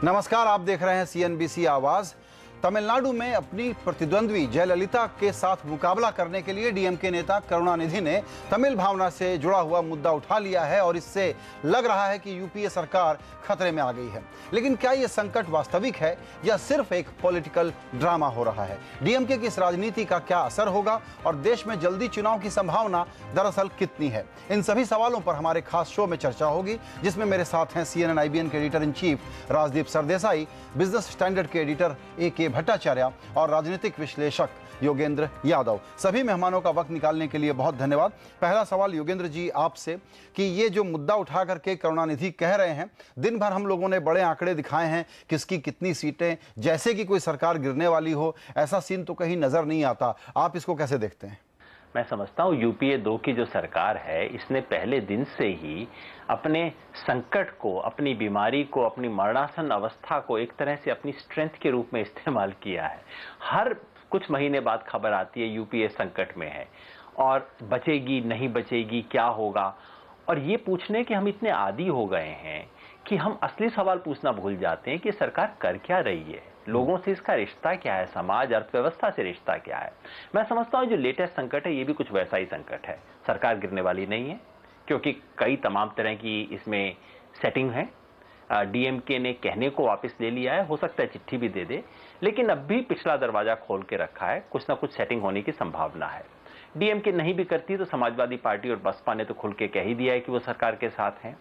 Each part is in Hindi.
नमस्कार, आप देख रहे हैं CNBC आवाज। तमिलनाडु में अपनी प्रतिद्वंद्वी जयललिता के साथ मुकाबला करने के लिए डीएमके नेता करुणानिधि ने तमिल भावना से जुड़ा हुआ मुद्दा उठा लिया है और इससे लग रहा है कि यूपीए सरकार खतरे में आ गई है। लेकिन क्या यह संकट वास्तविक है या सिर्फ एक पॉलिटिकल ड्रामा हो रहा है? डीएमके की इस राजनीति का क्या असर होगा और देश में जल्दी चुनाव की संभावना दरअसल कितनी है? इन सभी सवालों पर हमारे खास शो में चर्चा होगी, जिसमें मेरे साथ हैं CNN IBN के editor in chief Rajdeep Sardesai, business standard के एडिटर AK भट्टाचार्य और राजनीतिक विश्लेषक योगेंद्र यादव। सभी मेहमानों का वक्त निकालने के लिए बहुत धन्यवाद। पहला सवाल योगेंद्र जी आपसे कि ये जो मुद्दा उठा करके करुणानिधि कह रहे हैं, दिन भर हम लोगों ने बड़े आंकड़े दिखाए हैं, किसकी कितनी सीटें, जैसे कि कोई सरकार गिरने वाली हो, ऐसा सीन तो कहीं नजर नहीं आता। आप इसको कैसे देखते हैं? मैं समझता हूँ यूपीए 2 की जो सरकार है, इसने पहले दिन से ही अपने संकट को, अपनी बीमारी को, अपनी मरणासन अवस्था को एक तरह से अपनी स्ट्रेंथ के रूप में इस्तेमाल किया है। हर कुछ महीने बाद खबर आती है यूपीए संकट में है और बचेगी नहीं बचेगी, क्या होगा। और ये पूछने के हम इतने आदी हो गए हैं कि हम असली सवाल पूछना भूल जाते हैं कि सरकार कर क्या रही है, लोगों से इसका रिश्ता क्या है, समाज अर्थव्यवस्था से रिश्ता क्या है। मैं समझता हूँ जो लेटेस्ट संकट है ये भी कुछ वैसा ही संकट है। सरकार गिरने वाली नहीं है क्योंकि कई तमाम तरह की इसमें सेटिंग है। डीएमके ने कहने को वापस ले लिया है, हो सकता है चिट्ठी भी दे दे, लेकिन अब भी पिछला दरवाजा खोल के रखा है, कुछ ना कुछ सेटिंग होने की संभावना है। डीएमके नहीं भी करती तो समाजवादी पार्टी और बसपा ने तो खुल के कह ही दिया है कि वो सरकार के साथ हैं।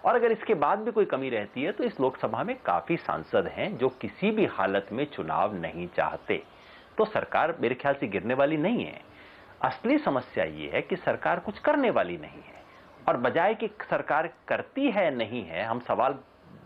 और अगर इसके बाद भी कोई कमी रहती है तो इस लोकसभा में काफी सांसद हैं जो किसी भी हालत में चुनाव नहीं चाहते। तो सरकार मेरे ख्याल से गिरने वाली नहीं है। असली समस्या ये है कि सरकार कुछ करने वाली नहीं है, और बजाय कि सरकार करती है नहीं है, हम सवाल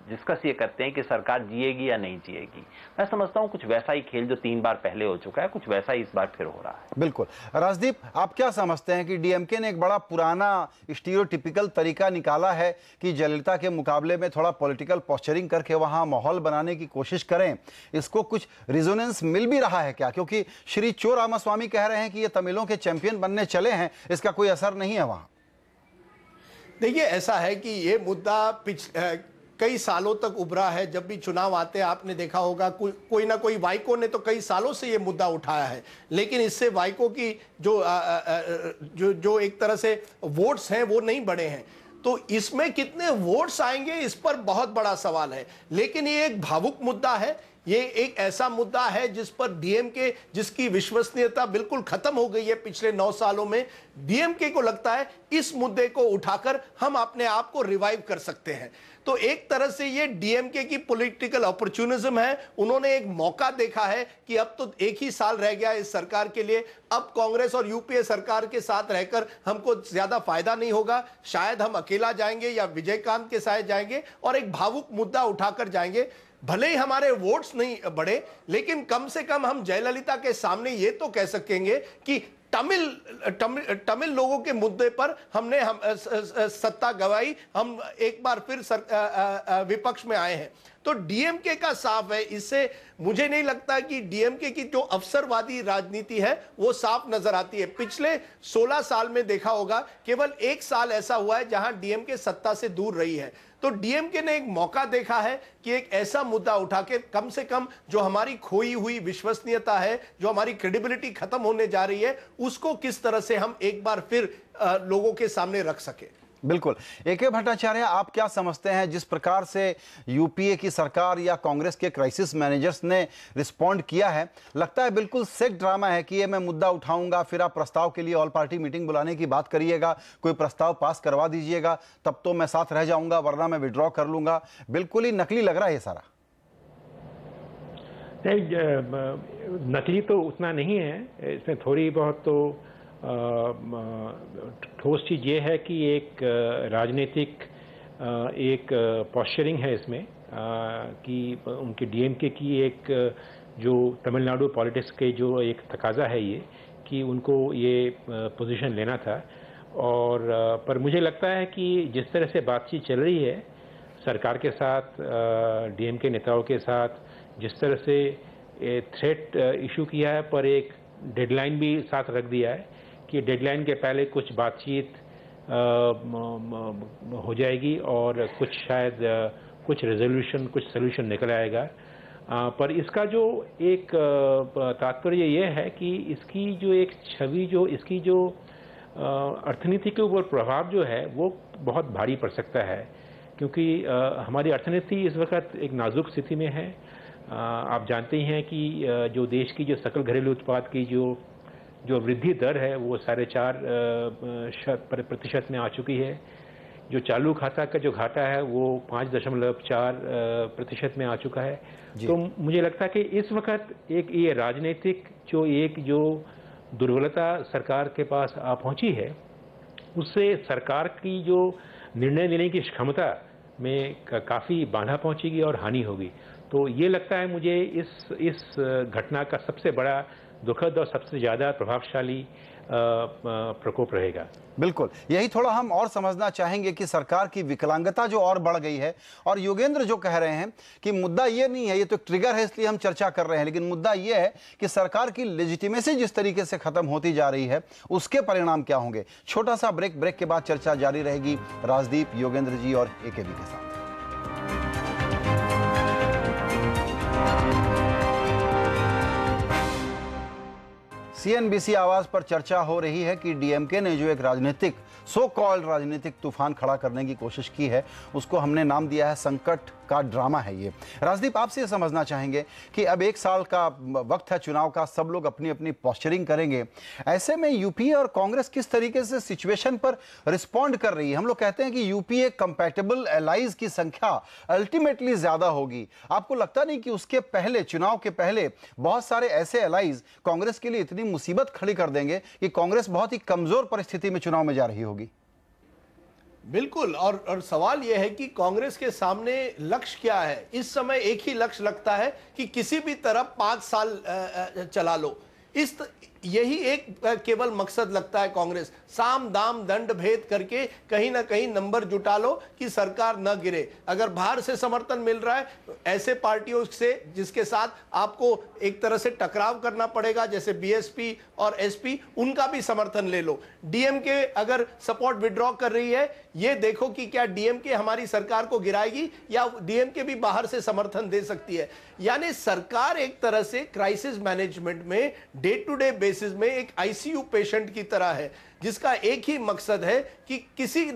डिस्कस ये करते हैं कि सरकार जिएगी या नहीं जिएगी। मैं समझता हूं कुछ वैसा ही खेल जो 3 बार पहले हो चुका है, कुछ वैसा ही इस बार फिर हो रहा है। बिल्कुल। राजदीप, आप क्या समझते हैं कि डीएमके ने एक बड़ा पुराना स्टीरियोटिपिकल तरीका निकाला है कि जयललिता के मुकाबले में थोड़ा पॉलिटिकल पोस्चरिंग करके वहां माहौल बनाने की कोशिश करें, इसको कुछ रिजोनेंस मिल भी रहा है क्या? क्योंकि श्री चो रामास्वामी कह रहे हैं कि ये तमिलों के चैंपियन बनने चले हैं, इसका कोई असर नहीं है वहां। देखिए, ऐसा है कि ये मुद्दा कई सालों तक उभरा है। जब भी चुनाव आते हैं आपने देखा होगा कोई ना कोई वाइको ने तो कई सालों से ये मुद्दा उठाया है, लेकिन इससे वाइको की जो एक तरह से वोट्स हैं वो नहीं बढ़े हैं। तो इसमें कितने वोट्स आएंगे इस पर बहुत बड़ा सवाल है। लेकिन ये एक भावुक मुद्दा है, ये एक ऐसा मुद्दा है जिस पर डीएमके, जिसकी विश्वसनीयता बिल्कुल खत्म हो गई है पिछले 9 सालों में, डीएमके को लगता है इस मुद्दे को उठाकर हम अपने आप को रिवाइव कर सकते हैं। तो एक तरह से ये डीएमके की पॉलिटिकल अपॉर्चुनिज्म है। उन्होंने एक मौका देखा है कि अब तो 1 ही साल रह गया इस सरकार के लिए, अब कांग्रेस और यूपीए सरकार के साथ रहकर हमको ज्यादा फायदा नहीं होगा, शायद हम अकेला जाएंगे या विजयकांत के साथ जाएंगे और एक भावुक मुद्दा उठाकर जाएंगे। भले ही हमारे वोट्स नहीं बढ़े, लेकिन कम से कम हम जयललिता के सामने ये तो कह सकेंगे कि तमिल लोगों के मुद्दे पर हमने सत्ता गवाई, हम एक बार फिर विपक्ष में आए हैं। तो डीएमके का साफ है। इससे मुझे नहीं लगता कि डीएमके की जो अवसरवादी राजनीति है वो साफ नजर आती है। पिछले 16 साल में देखा होगा केवल 1 साल ऐसा हुआ है जहां डीएमके सत्ता से दूर रही है। तो डीएमके ने एक मौका देखा है कि एक ऐसा मुद्दा उठा के कम से कम जो हमारी खोई हुई विश्वसनीयता है, जो हमारी क्रेडिबिलिटी खत्म होने जा रही है, उसको किस तरह से हम एक बार फिर लोगों के सामने रख सके। बिल्कुल। AK भट्टाचार्य, आप क्या समझते हैं जिस प्रकार से यूपीए की सरकार या कांग्रेस के क्राइसिस मैनेजर्स ने रिस्पॉन्ड किया है, लगता है बिल्कुल सेट ड्रामा है कि ये मैं मुद्दा उठाऊंगा, फिर आप प्रस्ताव के लिए ऑल पार्टी मीटिंग बुलाने की बात करिएगा, कोई प्रस्ताव पास करवा दीजिएगा, तब तो मैं साथ रह जाऊंगा, वरना मैं विड्रॉ कर लूंगा। बिल्कुल ही नकली लग रहा है ये सारा। नहीं, नकली तो उतना नहीं है, इसमें थोड़ी बहुत तो ठोस चीज़ ये है कि एक राजनीतिक एक पॉस्चरिंग है इसमें कि उनके डीएमके की एक जो तमिलनाडु पॉलिटिक्स के जो एक तकाजा है ये कि उनको ये पोजीशन लेना था। और पर मुझे लगता है कि जिस तरह से बातचीत चल रही है सरकार के साथ, डीएमके नेताओं के साथ, जिस तरह से थ्रेट इशू किया है पर एक डेडलाइन भी साथ रख दिया है कि डेडलाइन के पहले कुछ बातचीत हो जाएगी और कुछ शायद कुछ रेजोल्यूशन, कुछ सोल्यूशन निकल आएगा। पर इसका जो एक तात्पर्य ये है कि इसकी जो एक छवि, जो इसकी जो अर्थनीति के ऊपर प्रभाव जो है वो बहुत भारी पड़ सकता है, क्योंकि हमारी अर्थनीति इस वक्त एक नाजुक स्थिति में है। आप जानते ही हैं कि जो देश की जो सकल घरेलू उत्पाद की जो वृद्धि दर है वो 4.5% में आ चुकी है। जो चालू खाता का जो घाटा है वो 5.4% में आ चुका है। तो मुझे लगता है कि इस वक्त एक ये राजनीतिक जो दुर्बलता सरकार के पास आ पहुंची है, उससे सरकार की जो निर्णय लेने की क्षमता में काफ़ी बाधा पहुंचेगी और हानि होगी। तो ये लगता है मुझे इस घटना का सबसे बड़ा दुखद और सबसे ज़्यादा प्रभावशाली प्रकोप रहेगा। बिल्कुल, यही थोड़ा हम और समझना चाहेंगे कि सरकार की विकलांगता जो और बढ़ गई है, और योगेंद्र जो कह रहे हैं कि मुद्दा ये नहीं है, ये तो ट्रिगर है इसलिए हम चर्चा कर रहे हैं, लेकिन मुद्दा ये है कि सरकार की लेजिटिमेसी जिस तरीके से खत्म होती जा रही है उसके परिणाम क्या होंगे। छोटा सा ब्रेक के बाद चर्चा जारी रहेगी राजदीप, योगेंद्र जी और एकेबी के साथ। सीएनबीसी आवाज पर चर्चा हो रही है कि डीएमके ने जो एक राजनीतिक सो कॉल्ड राजनीतिक तूफान खड़ा करने की कोशिश की है, उसको हमने नाम दिया है संकट का ड्रामा है ये। राजदीप, आपसे ये समझना चाहेंगे कि अब 1 साल का वक्त है चुनाव का, सब लोग अपनी अपनी पोस्चरिंग करेंगे, ऐसे में यूपीए और कांग्रेस किस तरीके से सिचुएशन पर रिस्पॉन्ड कर रही है। हम लोग कहते हैं कि यूपीए कंपैटिबल एलाइज की संख्या अल्टीमेटली ज्यादा होगी। आपको लगता नहीं कि उसके पहले, चुनाव के पहले बहुत सारे ऐसे एलाइज कांग्रेस के लिए इतनी मुसीबत खड़ी कर देंगे कि कांग्रेस बहुत ही कमजोर परिस्थिति में चुनाव में जा रही होगी? बिल्कुल, और सवाल यह है कि कांग्रेस के सामने लक्ष्य क्या है। इस समय एक ही लक्ष्य लगता है कि किसी भी तरह 5 साल चला लो। यही एक केवल मकसद लगता है कांग्रेस, साम दाम दंड भेद करके कहीं ना कहीं नंबर जुटा लो कि सरकार न गिरे। अगर बाहर से समर्थन मिल रहा है ऐसे पार्टियों से जिसके साथ आपको एक तरह से टकराव करना पड़ेगा, जैसे बीएसपी और एसपी, उनका भी समर्थन ले लो। डीएमके अगर सपोर्ट विड्रॉ कर रही है, ये देखो कि क्या डीएमके हमारी सरकार को गिराएगी या डीएमके भी बाहर से समर्थन दे सकती है। यानी सरकार एक तरह से क्राइसिस मैनेजमेंट में डे टू डे बेसिस में एक आईसीयू पेशेंट की तरह है, जिसका एक ही मकसद है कि किसी न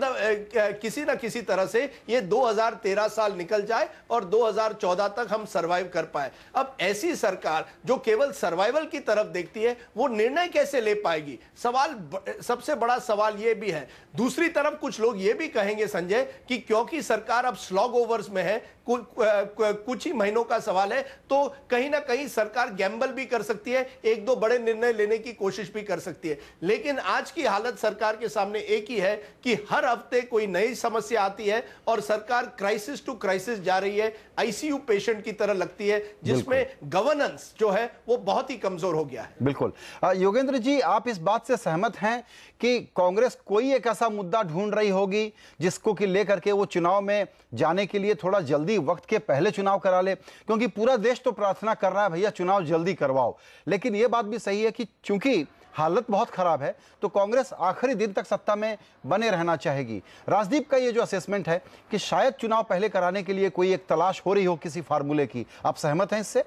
किसी तरह से ये 2013 साल निकल जाए और 2014 तक हम सरवाइव कर पाए। अब ऐसी सरकार जो केवल सर्वाइवल की तरफ देखती है, वो निर्णय कैसे ले पाएगी? सबसे बड़ा सवाल ये भी है। दूसरी तरफ कुछ लोग ये भी कहेंगे संजय कि क्योंकि सरकार अब स्लॉग ओवर्स में है, कुछ ही महीनों का सवाल है, तो कहीं ना कहीं सरकार गैम्बल भी कर सकती है, 1-2 बड़े निर्णय लेने की कोशिश भी कर सकती है। लेकिन आज की हालत सरकार के सामने एक ही है कि हर हफ्ते कोई नई समस्या आती है और सरकार क्राइसिस टू क्राइसिस जा रही है, आईसीयू पेशेंट की तरह लगती है, जिसमें गवर्नेंस जो है वो बहुत ही कमजोर हो गया है। बिल्कुल। योगेंद्र जी, आप इस बात से सहमत हैं कि कांग्रेस कोई एक ऐसा मुद्दा ढूंढ रही होगी जिसको कि लेकर के वो चुनाव में जाने के लिए थोड़ा जल्दी वक्त के पहले चुनाव करा ले? क्योंकि पूरा देश तो प्रार्थना कर रहा है भैया चुनाव जल्दी करवाओ, लेकिन ये बात भी सही है कि चूंकि हालत बहुत खराब है तो कांग्रेस आखिरी दिन तक सत्ता में बने रहना चाहेगी। राजदीप का ये जो असेसमेंट है कि शायद चुनाव पहले कराने के लिए कोई एक तलाश हो रही हो किसी फार्मूले की, आप सहमत हैं इससे?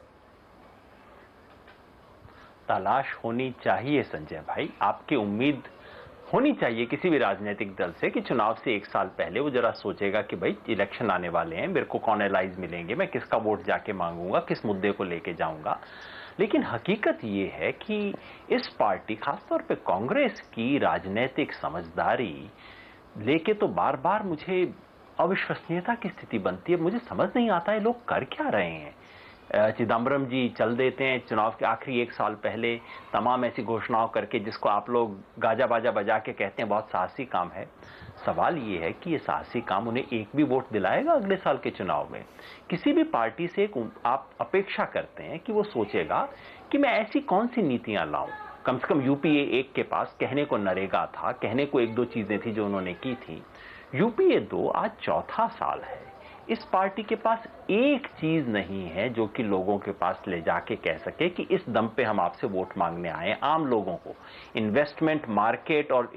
तलाश होनी चाहिए संजय भाई, आपकी उम्मीद होनी चाहिए किसी भी राजनीतिक दल से कि चुनाव से 1 साल पहले वो जरा सोचेगा कि भाई इलेक्शन आने वाले हैं, मेरे को कौन एलाइज मिलेंगे, मैं किसका वोट जाके मांगूंगा, किस मुद्दे को लेके जाऊंगा। लेकिन हकीकत ये है कि इस पार्टी, खासतौर पे कांग्रेस की राजनीतिक समझदारी लेके तो बार बार मुझे अविश्वसनीयता की स्थिति बनती है। मुझे समझ नहीं आता है लोग कर क्या रहे हैं। चिदम्बरम जी चल देते हैं चुनाव के आखिरी 1 साल पहले तमाम ऐसी घोषणाओं करके, जिसको आप लोग गाजा बाजा बजा के कहते हैं बहुत साहसी काम है। सवाल ये है कि ये साहसी काम उन्हें एक भी वोट दिलाएगा अगले साल के चुनाव में? किसी भी पार्टी से आप अपेक्षा करते हैं कि वो सोचेगा कि मैं ऐसी कौन सी नीतियां लाऊं। कम से कम यूपीए 1 के पास कहने को नरेगा था, कहने को 1-2 चीजें थी जो उन्होंने की थी। यूपीए 2 आज 4था साल है। इस पार्टी के पास एक चीज नहीं है जो कि लोगों के पास ले जाके कह सके कि इस दम पे हम आपसे वोट मांगने आए। आम लोगों को, इन्वेस्टमेंट मार्केट और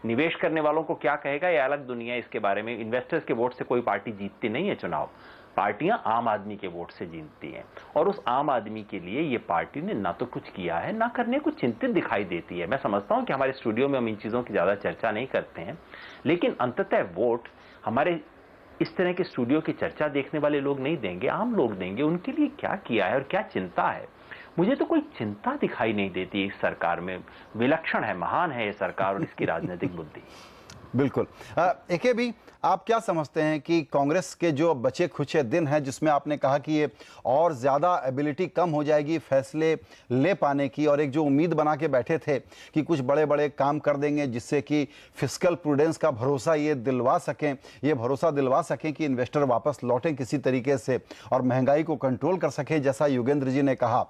निवेश करने वालों को क्या कहेगा, ये अलग दुनिया है। इसके बारे में इन्वेस्टर्स के वोट से कोई पार्टी जीतती नहीं है चुनाव, पार्टियां आम आदमी के वोट से जीतती हैं। और उस आम आदमी के लिए ये पार्टी ने ना तो कुछ किया है, ना करने को चिंतित दिखाई देती है। मैं समझता हूं कि हमारे स्टूडियो में हम इन चीजों की ज्यादा चर्चा नहीं करते हैं, लेकिन अंततः वोट हमारे इस तरह के स्टूडियो की चर्चा देखने वाले लोग नहीं देंगे, आम लोग देंगे। उनके लिए क्या किया है और क्या चिंता है। मुझे तो कोई चिंता दिखाई नहीं देती इस सरकार में। विलक्षण है, महान है ये सरकार और इसकी राजनीतिक बुद्धि। बिल्कुल। एके भी, आप क्या समझते हैं कि कांग्रेस के जो बचे खुचे दिन हैं, जिसमें आपने कहा कि ये और ज़्यादा एबिलिटी कम हो जाएगी फैसले ले पाने की, और एक जो उम्मीद बना के बैठे थे कि कुछ बड़े बड़े काम कर देंगे जिससे कि फिस्कल प्रूडेंस का भरोसा ये भरोसा दिलवा सकें कि इन्वेस्टर वापस लौटें किसी तरीके से और महंगाई को कंट्रोल कर सकें, जैसा योगेंद्र जी ने कहा।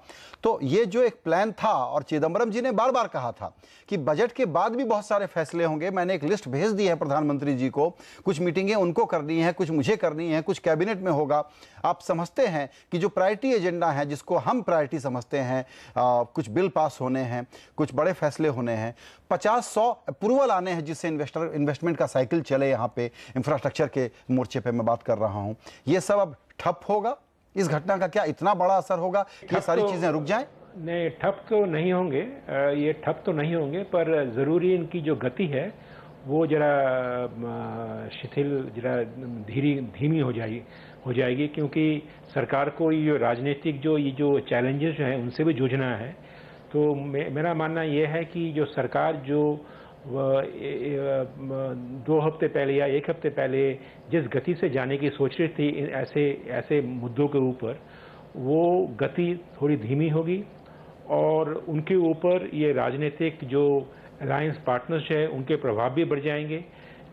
तो ये जो एक प्लान था, और चिदम्बरम जी ने बार बार कहा था कि बजट के बाद भी बहुत सारे फैसले होंगे। मैंने एक लिस्ट भेज दी है प्रधानमंत्री जी को, कुछ मीटिंगें उनको करनी है, कुछ मुझे करनी है, कुछ कैबिनेट में होगा। आप समझते हैं कि जो प्रायोरिटी एजेंडा है, जिसको हम प्रायोरिटी समझते हैं, कुछ बिल पास होने हैं, कुछ बड़े फैसले होने हैं, 50-100 अप्रूवल आने हैं जिससे इन्वेस्टमेंट का साइकिल चले। यहाँ पे इंफ्रास्ट्रक्चर के मोर्चे पे मैं बात कर रहा हूँ, ये सब अब ठप होगा। इस घटना का क्या इतना बड़ा असर होगा कि ये सारी चीजें रुक जाएं? नहीं, ठप तो नहीं होंगे, ये ठप तो नहीं होंगे, पर जरूरी इनकी जो गति है वो जरा शिथिल, जरा धीमी हो जाएगी, क्योंकि सरकार को ये राजनीतिक जो चैलेंजेस हैं उनसे भी जूझना है। तो मेरा मानना यह है कि जो सरकार जो 2 हफ्ते पहले या 1 हफ्ते पहले जिस गति से जाने की सोच रही थी ऐसे मुद्दों के ऊपर, वो गति थोड़ी धीमी होगी और उनके ऊपर ये राजनीतिक जो अलायंस पार्टनर्स है उनके प्रभाव भी बढ़ जाएंगे,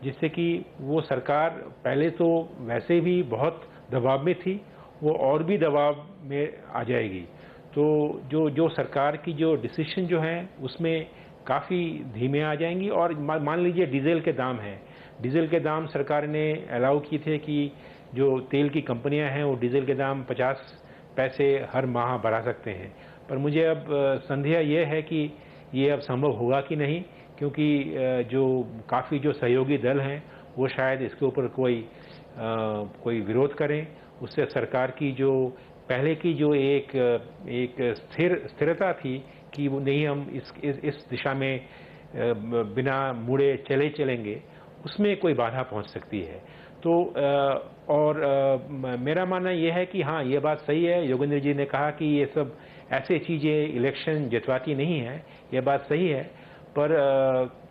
जिससे कि वो सरकार पहले तो वैसे भी बहुत दबाव में थी, वो और भी दबाव में आ जाएगी। तो जो सरकार की जो डिसीजन जो हैं उसमें काफ़ी धीमे आ जाएंगी। और मान लीजिए डीजल के दाम हैं, डीजल के दाम सरकार ने अलाउ किए थे कि जो तेल की कंपनियां हैं वो डीजल के दाम 50 पैसे हर माह बढ़ा सकते हैं, पर मुझे अब संदेह ये है कि ये अब संभव होगा कि नहीं, क्योंकि जो काफ़ी जो सहयोगी दल हैं वो शायद इसके ऊपर कोई विरोध करें। उससे सरकार की जो पहले की जो एक स्थिरता थी कि वो नहीं, हम इस दिशा में बिना मुड़े चलेंगे, उसमें कोई बाधा पहुंच सकती है। तो मेरा मानना यह है कि हाँ, ये बात सही है, योगेंद्र जी ने कहा कि ये सब ऐसे चीज़ें इलेक्शन जितवाती नहीं है, ये बात सही है। पर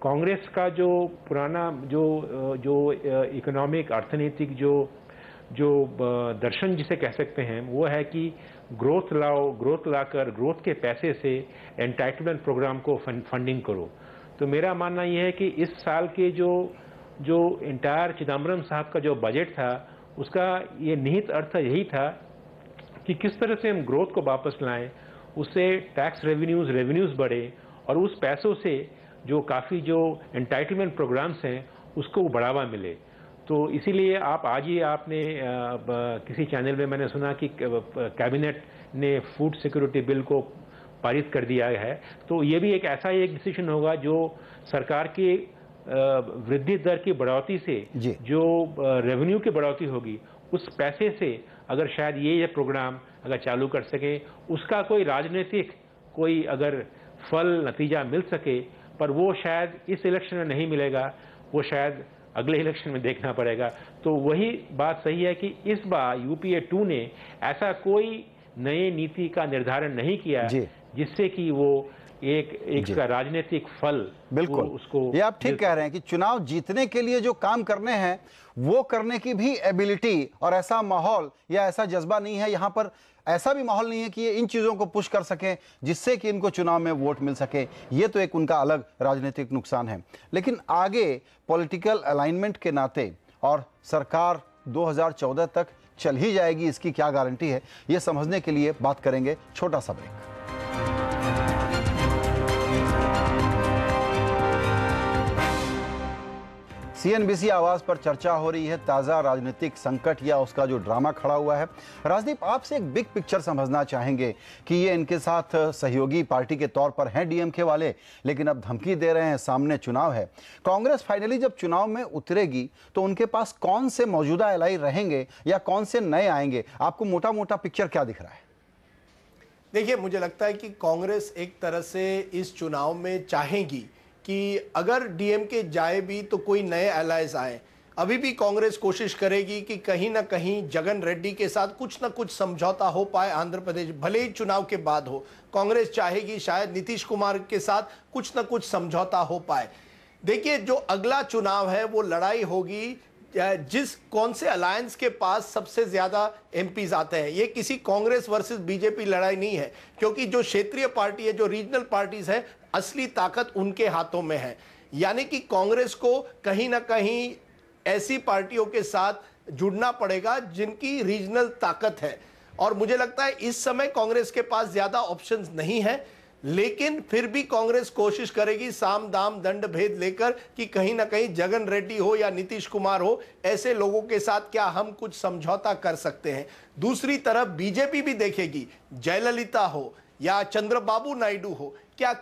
कांग्रेस का जो पुराना जो इकोनॉमिक अर्थनीतिक जो दर्शन जिसे कह सकते हैं, वो है कि ग्रोथ लाकर ग्रोथ के पैसे से एंटाइटलमेंट प्रोग्राम को फंडिंग करो। तो मेरा मानना यह है कि इस साल के जो इंटायर चिदम्बरम साहब का जो बजट था, उसका ये निहित अर्थ यही था कि किस तरह से हम ग्रोथ को वापस लाएं, उससे टैक्स रेवेन्यूज बढ़े और उस पैसों से जो काफ़ी जो एंटाइटलमेंट प्रोग्राम्स हैं उसको बढ़ावा मिले। तो इसीलिए आपने किसी चैनल में मैंने सुना कि कैबिनेट ने फूड सिक्योरिटी बिल को पारित कर दिया है। तो ये भी एक ऐसा एक डिसीजन होगा जो सरकार की वृद्धि दर की बढ़ोतरी से जो रेवेन्यू की बढ़ोतरी होगी, उस पैसे से अगर शायद ये प्रोग्राम अगर चालू कर सके, उसका कोई राजनीतिक कोई अगर फल नतीजा मिल सके, पर वो शायद इस इलेक्शन में नहीं मिलेगा, वो शायद अगले इलेक्शन में देखना पड़ेगा। तो वही बात सही है कि इस बार यूपीए 2 ने ऐसा कोई नई नीति का निर्धारण नहीं किया जिससे कि वो एक का राजनीतिक फल बिल्कुल उसको। ये आप ठीक कह रहे हैं कि चुनाव जीतने के लिए जो काम करने हैं वो करने की भी एबिलिटी और ऐसा माहौल या ऐसा जज्बा नहीं है। यहाँ पर ऐसा भी माहौल नहीं है कि ये इन चीज़ों को पुश कर सकें जिससे कि इनको चुनाव में वोट मिल सके। ये तो एक उनका अलग राजनीतिक नुकसान है। लेकिन आगे पॉलिटिकल अलाइनमेंट के नाते और सरकार 2014 तक चल ही जाएगी, इसकी क्या गारंटी है, ये समझने के लिए बात करेंगे छोटा सा ब्रेक। सीएनबीसी आवाज पर चर्चा हो रही है ताजा राजनीतिक संकट या उसका जो ड्रामा खड़ा हुआ है। राजदीप, आपसे एक बिग पिक्चर समझना चाहेंगे कि ये इनके साथ सहयोगी पार्टी के तौर पर हैं डीएमके वाले, लेकिन अब धमकी दे रहे हैं, सामने चुनाव है। कांग्रेस फाइनली जब चुनाव में उतरेगी तो उनके पास कौन से मौजूदा एलआई रहेंगे या कौन से नए आएंगे? आपको मोटा मोटा पिक्चर क्या दिख रहा है? देखिए, मुझे लगता है कि कांग्रेस एक तरह से इस चुनाव में चाहेगी कि अगर डीएमके जाए भी तो कोई नए एलायंस आए। अभी भी कांग्रेस कोशिश करेगी कि कहीं ना कहीं जगन रेड्डी के साथ कुछ ना कुछ समझौता हो पाए आंध्र प्रदेश, भले ही चुनाव के बाद हो। कांग्रेस चाहेगी शायद नीतीश कुमार के साथ कुछ ना कुछ समझौता हो पाए। देखिए, जो अगला चुनाव है वो लड़ाई होगी जिस कौन से अलायंस के पास सबसे ज्यादा एमपीज आते हैं। ये किसी कांग्रेस वर्सेस बीजेपी लड़ाई नहीं है, क्योंकि जो क्षेत्रीय पार्टी है, जो रीजनल पार्टीज है, असली ताकत उनके हाथों में है। यानी कि कांग्रेस को कहीं ना कहीं ऐसी पार्टियों के साथ जुड़ना पड़ेगा जिनकी रीजनल ताकत है। और मुझे लगता है इस समय कांग्रेस के पास ज्यादा ऑप्शंस नहीं है, लेकिन फिर भी कांग्रेस कोशिश करेगी साम दाम दंड भेद लेकर कि कहीं ना कहीं जगन रेड्डी हो या नीतीश कुमार हो, ऐसे लोगों के साथ क्या हम कुछ समझौता कर सकते हैं। दूसरी तरफ बीजेपी भी देखेगी, जयललिता हो या चंद्रबाबू नायडू हो, क्या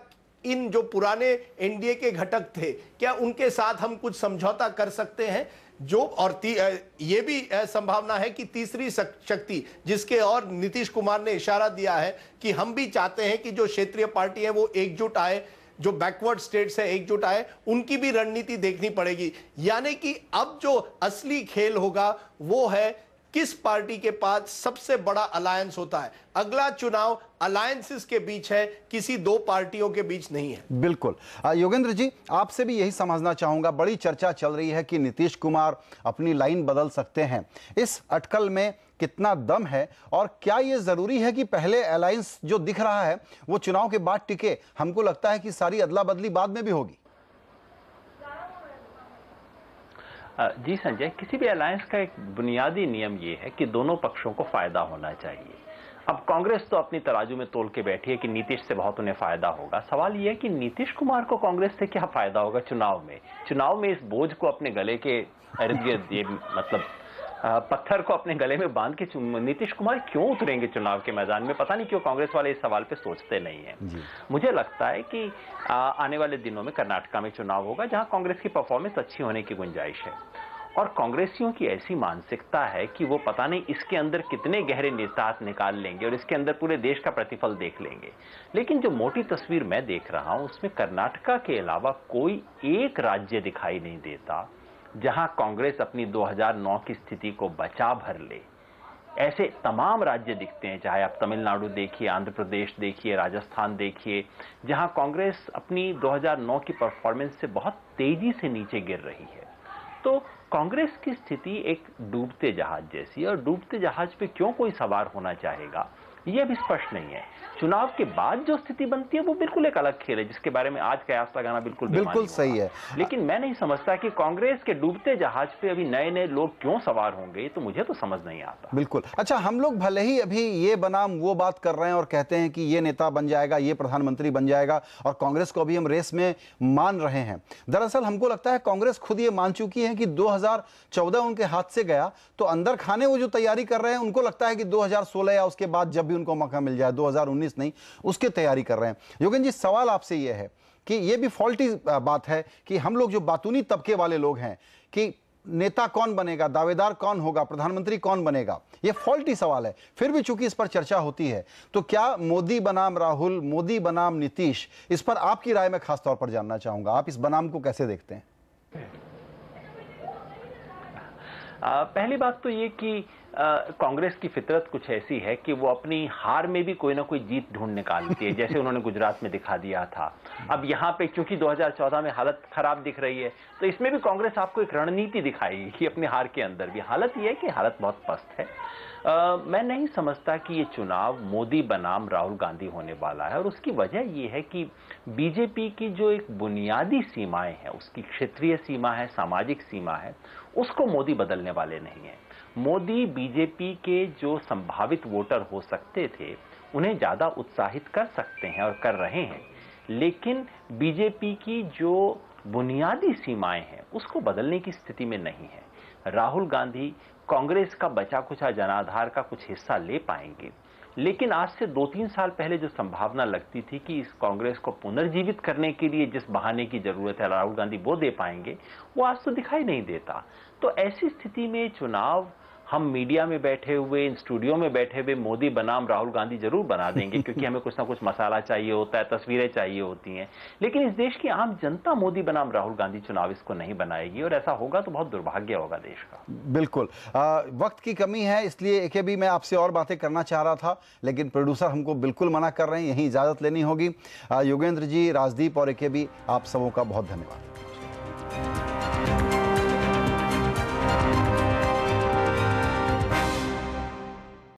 इन जो पुराने एनडीए के घटक थे, क्या उनके साथ हम कुछ समझौता कर सकते हैं। जो और ये भी संभावना है कि तीसरी शक्ति जिसके और नीतीश कुमार ने इशारा दिया है कि हम भी चाहते हैं कि जो क्षेत्रीय पार्टी है वो एकजुट आए, जो बैकवर्ड स्टेट्स है एकजुट आए, उनकी भी रणनीति देखनी पड़ेगी। यानी कि अब जो असली खेल होगा वो है किस पार्टी के पास सबसे बड़ा अलायंस होता है। अगला चुनाव अलायंसेस के बीच है, किसी दो पार्टियों के बीच नहीं है। बिल्कुल। योगेंद्र जी, आपसे भी यही समझना चाहूंगा, बड़ी चर्चा चल रही है कि नीतीश कुमार अपनी लाइन बदल सकते हैं। इस अटकल में कितना दम है और क्या यह जरूरी है कि पहले अलायंस जो दिख रहा है वो चुनाव के बाद टिके? हमको लगता है कि सारी अदला बदली बाद में भी होगी। जी संजय, किसी भी अलायंस का एक बुनियादी नियम ये है कि दोनों पक्षों को फायदा होना चाहिए। अब कांग्रेस तो अपनी तराजू में तोल के बैठी है कि नीतीश से बहुत उन्हें फायदा होगा। सवाल यह है कि नीतीश कुमार को कांग्रेस से क्या फायदा होगा चुनाव में इस बोझ को अपने गले के इर्द गिर्द, ये मतलब पत्थर को अपने गले में बांध के नीतीश कुमार क्यों उतरेंगे चुनाव के मैदान में? पता नहीं क्यों कांग्रेस वाले इस सवाल पे सोचते नहीं हैं। मुझे लगता है कि आने वाले दिनों में कर्नाटका में चुनाव होगा जहां कांग्रेस की परफॉर्मेंस अच्छी होने की गुंजाइश है। और कांग्रेसियों की ऐसी मानसिकता है कि वो पता नहीं इसके अंदर कितने गहरे निहितार्थ निकाल लेंगे और इसके अंदर पूरे देश का प्रतिफल देख लेंगे। लेकिन जो मोटी तस्वीर मैं देख रहा हूं उसमें कर्नाटका के अलावा कोई एक राज्य दिखाई नहीं देता जहां कांग्रेस अपनी 2009 की स्थिति को बचा भर ले। ऐसे तमाम राज्य दिखते हैं, चाहे आप तमिलनाडु देखिए, आंध्र प्रदेश देखिए, राजस्थान देखिए, जहां कांग्रेस अपनी 2009 की परफॉर्मेंस से बहुत तेजी से नीचे गिर रही है। तो कांग्रेस की स्थिति एक डूबते जहाज जैसी है, और डूबते जहाज पे क्यों कोई सवार होना चाहेगा ये अभी स्पष्ट नहीं है। चुनाव के बाद जो स्थिति बनती है वो बिल्कुल एक अलग खेल है, जिसके बारे में आज कयास लगाना बिल्कुल सही है। लेकिन मैं नहीं समझता कि कांग्रेस के डूबते जहाज पे अभी नए नए लोग क्यों सवार होंगे, तो मुझे तो समझ नहीं आता। बिल्कुल। अच्छा, हम लोग भले ही अभी ये बनाम वो बात कर रहे हैं और कहते हैं कि ये नेता बन जाएगा, ये प्रधानमंत्री बन जाएगा, और कांग्रेस को अभी हम रेस में मान रहे हैं। दरअसल हमको लगता है कांग्रेस खुद ये मान चुकी है कि 2014 उनके हाथ से गया, तो अंदर खाने वो जो तैयारी कर रहे हैं, उनको लगता है कि 2016 या उसके बाद जब भी उनको मौका मिल जाए, 2019 नहीं, उसकी तैयारी कर रहे हैं। योगेंद्र जी, सवाल आपसे यह है कि यह भी फॉल्टी बात है कि हम लोग जो बातूनी तबके वाले लोग हैं कि नेता कौन बनेगा, दावेदार कौन होगा, प्रधानमंत्री कौन बनेगा, यह फॉल्टी सवाल है। फिर भी चूंकि इस पर चर्चा होती है, तो क्या मोदी बनाम राहुल, मोदी बनाम नीतीश, इस पर आपकी राय मैं खासतौर पर जानना चाहूंगा। आप इस बनाम को कैसे देखते हैं? पहली बात तो ये कि कांग्रेस की फितरत कुछ ऐसी है कि वो अपनी हार में भी कोई ना कोई जीत ढूंढ निकालती है, जैसे उन्होंने गुजरात में दिखा दिया था। अब यहाँ पे चूंकि 2014 में हालत खराब दिख रही है, तो इसमें भी कांग्रेस आपको एक रणनीति दिखाएगी कि अपनी हार के अंदर भी। हालत ये है कि हालत बहुत पस्त है। मैं नहीं समझता कि ये चुनाव मोदी बनाम राहुल गांधी होने वाला है, और उसकी वजह ये है कि बीजेपी की जो एक बुनियादी सीमाएं हैं, उसकी क्षेत्रीय सीमा है, सामाजिक सीमा है, उसको मोदी बदलने वाले नहीं है। मोदी बीजेपी के जो संभावित वोटर हो सकते थे उन्हें ज्यादा उत्साहित कर सकते हैं और कर रहे हैं, लेकिन बीजेपी की जो बुनियादी सीमाएं हैं उसको बदलने की स्थिति में नहीं है। राहुल गांधी कांग्रेस का बचा कुचा जनाधार का कुछ हिस्सा ले पाएंगे, लेकिन आज से 2-3 साल पहले जो संभावना लगती थी कि इस कांग्रेस को पुनर्जीवित करने के लिए जिस बहाने की जरूरत है राहुल गांधी वो दे पाएंगे, वो आज तो दिखाई नहीं देता। तो ऐसी स्थिति में चुनाव हम मीडिया में बैठे हुए, इन स्टूडियो में बैठे हुए मोदी बनाम राहुल गांधी जरूर बना देंगे, क्योंकि हमें कुछ ना कुछ मसाला चाहिए होता है, तस्वीरें चाहिए होती हैं, लेकिन इस देश की आम जनता मोदी बनाम राहुल गांधी चुनाव इसको नहीं बनाएगी, और ऐसा होगा तो बहुत दुर्भाग्य होगा देश का। बिल्कुल। वक्त की कमी है, इसलिए एक भी मैं आपसे और बातें करना चाह रहा था, लेकिन प्रोड्यूसर हमको बिल्कुल मना कर रहे हैं, यहीं इजाजत लेनी होगी। योगेंद्र जी, राजदीप और एक भी, आप सबों का बहुत धन्यवाद।